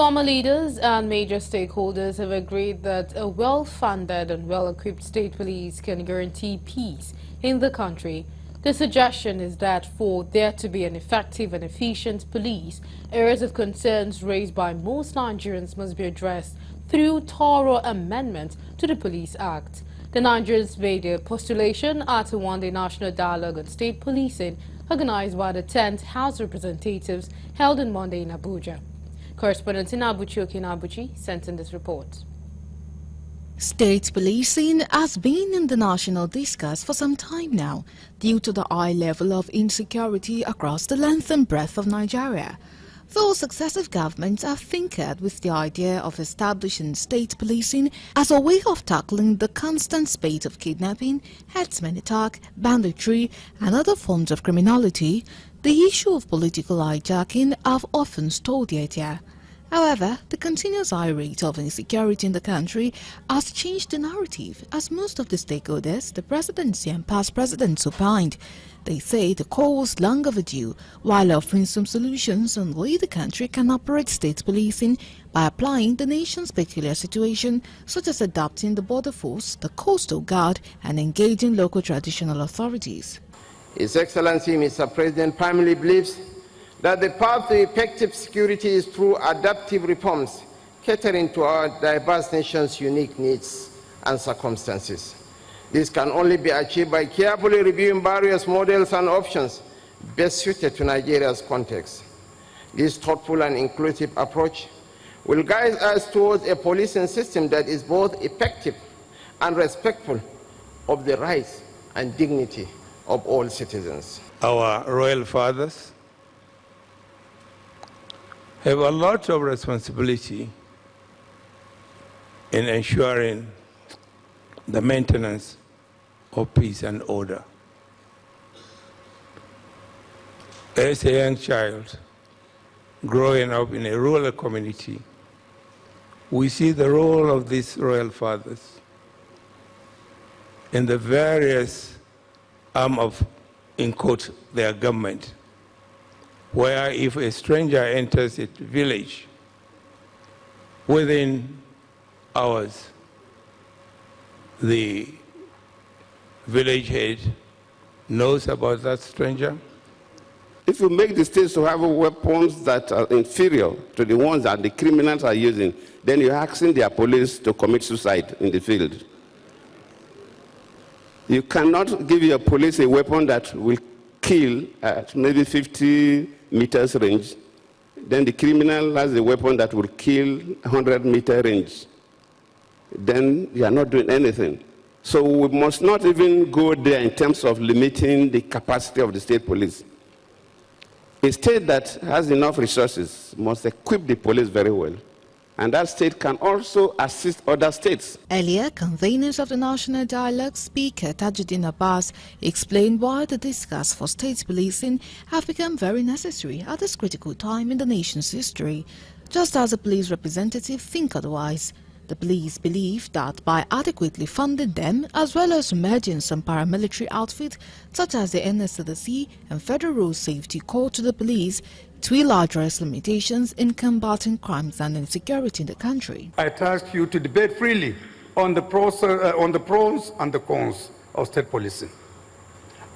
Former leaders and major stakeholders have agreed that a well-funded and well-equipped state police can guarantee peace in the country. The suggestion is that for there to be an effective and efficient police, areas of concerns raised by most Nigerians must be addressed through thorough amendment to the Police Act. The Nigerians made a postulation at a one-day national dialogue on state policing organized by the 10th House of Representatives held on Monday in Abuja. Correspondent Inabuchi Okinabuchi sent in this report. State policing has been in the national discourse for some time now due to the high level of insecurity across the length and breadth of Nigeria. Though successive governments have tinkered with the idea of establishing state policing as a way of tackling the constant spate of kidnapping, herdsmen attack, banditry and other forms of criminality, the issue of political hijacking have often stalled the idea. However, the continuous high rate of insecurity in the country has changed the narrative as most of the stakeholders, the presidency and past presidents opined. They say the call was long overdue while offering some solutions on the way the country can operate state policing by applying the nation's peculiar situation, such as adopting the border force, the coastal guard and engaging local traditional authorities. His Excellency Mr. President firmly believes that the path to effective security is through adaptive reforms catering to our diverse nation's unique needs and circumstances. This can only be achieved by carefully reviewing various models and options best suited to Nigeria's context. This thoughtful and inclusive approach will guide us towards a policing system that is both effective and respectful of the rights and dignity of all citizens. Our royal fathers have a lot of responsibility in ensuring the maintenance of peace and order. As a young child growing up in a rural community, we see the role of these royal fathers in the various arm of, in quote, their government, where if a stranger enters a village, within hours, the village head knows about that stranger. If you make the states to have weapons that are inferior to the ones that the criminals are using, then you're asking their police to commit suicide in the field. You cannot give your police a weapon that will kill at maybe 50 meters range. Then the criminal has a weapon that will kill 100-meter range. Then you are not doing anything. So we must not even go there in terms of limiting the capacity of the state police. A state that has enough resources must equip the police very well. And that state can also assist other states. Earlier, conveners of the National Dialogue Speaker Tajuddin Abbas explained why the discourse for state policing have become very necessary at this critical time in the nation's history. Just as the police representatives think otherwise, the police believe that by adequately funding them, as well as merging some paramilitary outfits such as the NSCDC and Federal Road Safety Corps to the police, it will address limitations in combating crimes and insecurity in the country. I task you to debate freely on the pros and the cons of state policing.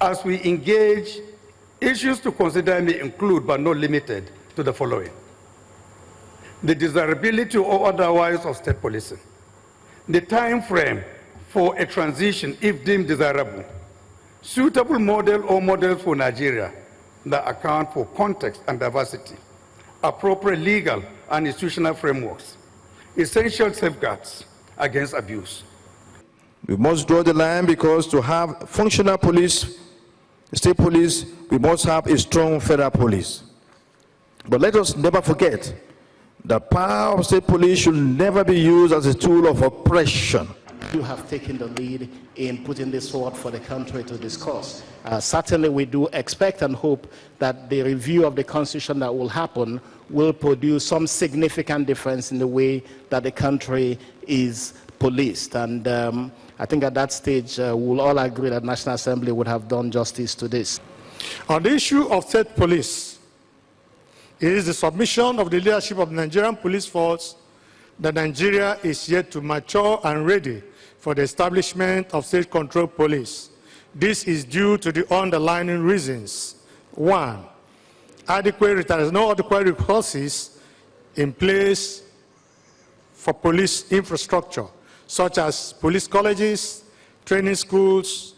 As we engage, issues to consider may include, but not limited to, the following: the desirability or otherwise of state policing, the time frame for a transition if deemed desirable, suitable model or models for Nigeria that account for context and diversity, appropriate legal and institutional frameworks, essential safeguards against abuse. We must draw the line because to have functional police, state police, we must have a strong federal police. But let us never forget the power of state police should never be used as a tool of oppression. You have taken the lead in putting this forward for the country to discuss. Certainly we do expect and hope that the review of the Constitution that will happen will produce some significant difference in the way that the country is policed. And I think at that stage we'll all agree that National Assembly would have done justice to this. On the issue of state police, It is the submission of the leadership of the Nigerian police force that Nigeria is yet to mature and ready for the establishment of state-controlled police. This is due to the underlying reasons. One, there is no adequate resources in place for police infrastructure, such as police colleges, training schools,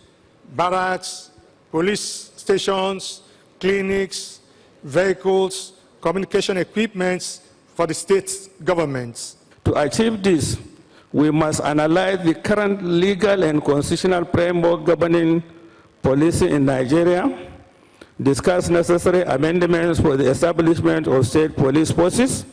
barracks, police stations, clinics, vehicles, communication equipments for the state governments. To achieve this, we must analyze the current legal and constitutional framework governing policing in Nigeria, discuss necessary amendments for the establishment of state police forces,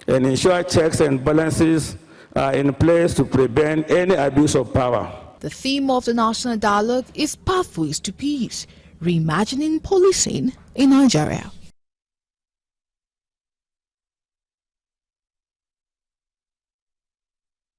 and ensure checks and balances are in place to prevent any abuse of power. The theme of the national dialogue is Pathways to Peace, reimagining policing in Nigeria.